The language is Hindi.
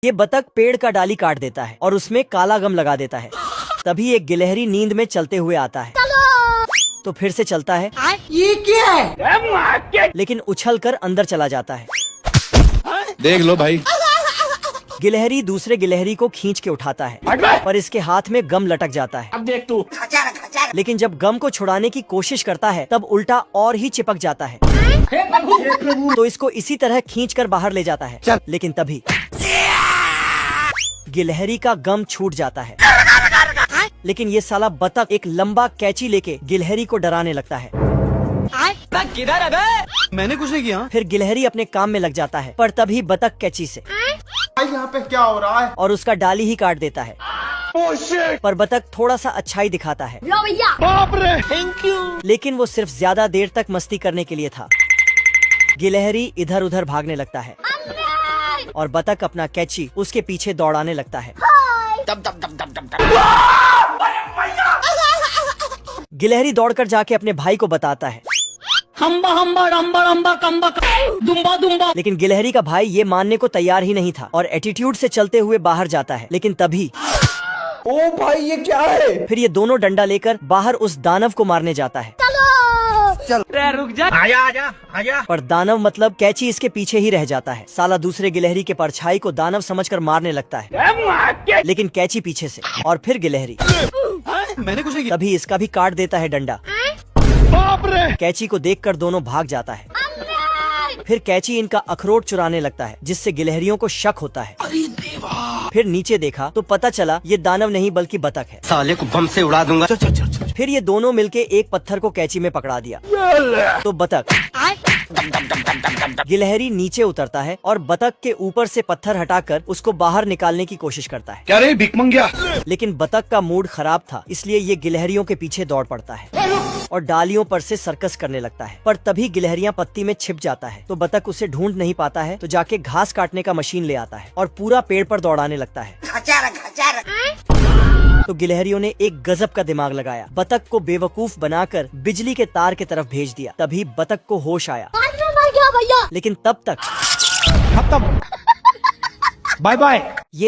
ये बतख पेड़ का डाली काट देता है और उसमें काला गम लगा देता है। तभी एक गिलहरी नींद में चलते हुए आता है तो फिर से चलता है। ये क्या है? लेकिन उछल कर अंदर चला जाता है। देख लो भाई। गिलहरी दूसरे गिलहरी को खींच के उठाता है पर इसके हाथ में गम लटक जाता है। अब देख तू। लेकिन जब गम को छुड़ाने की कोशिश करता है तब उल्टा और ही चिपक जाता है। तो इसको इसी तरह खींचकर बाहर ले जाता है। लेकिन तभी गिलहरी का गम छूट जाता है। लेकिन ये साला बतख एक लंबा कैंची लेके गिलहरी को डराने लगता है। किधर है बे? मैंने कुछ नहीं किया। फिर गिलहरी अपने काम में लग जाता है पर तभी बतख कैंची से यहाँ पे क्या हो रहा है? और उसका डाली ही काट देता है। पर बतख थोड़ा सा अच्छाई दिखाता है। बाप रे। Thank you. लेकिन वो सिर्फ ज्यादा देर तक मस्ती करने के लिए था। गिलहरी इधर उधर भागने लगता है और बतख अपना कैंची उसके पीछे दौड़ाने लगता है। गिलहरी दौड़कर जाके अपने भाई को बताता है। हम्बा हम्बा रम्बा रम्बा कम्बा दुम्बा दुम्बा। लेकिन गिलहरी का भाई ये मानने को तैयार ही नहीं था और एटीट्यूड से चलते हुए बाहर जाता है। लेकिन तभी ओ भाई ये क्या है? फिर ये दोनों डंडा लेकर बाहर उस दानव को मारने जाता है। रुक जा। आजा आजा आजा। पर दानव मतलब कैंची इसके पीछे ही रह जाता है। साला दूसरे गिलहरी के परछाई को दानव समझकर मारने लगता है। लेकिन कैंची पीछे से और फिर गिलहरी मैंने कुछ नहीं किया। तभी इसका भी काट देता है डंडा। बाप रे। कैंची को देखकर दोनों भाग जाता है। फिर कैंची इनका अखरोट चुराने लगता है जिससे गिलहरियों को शक होता है। फिर नीचे देखा तो पता चला ये दानव नहीं बल्कि बतख है। साले को बम से उड़ा दूंगा। फिर ये दोनों मिलके एक पत्थर को कैंची में पकड़ा दिया तो बतख गिलहरी नीचे उतरता है और बतख के ऊपर से पत्थर हटाकर उसको बाहर निकालने की कोशिश करता है। क्या रे भिखमंगिया? लेकिन बतख का मूड खराब था इसलिए ये गिलहरियों के पीछे दौड़ पड़ता है और डालियों पर से सर्कस करने लगता है। पर तभी गिलहरियां पत्ती में छिप जाता है तो बतख उसे ढूंढ नहीं पाता है तो जाके घास काटने का मशीन ले आता है और पूरा पेड़ पर दौड़ाने लगता है। तो गिलहरियों ने एक गजब का दिमाग लगाया। बतख को बेवकूफ बनाकर बिजली के तार की तरफ भेज दिया। तभी बतख को होश आया। लेकिन तब तक खत्म। Bye bye. ये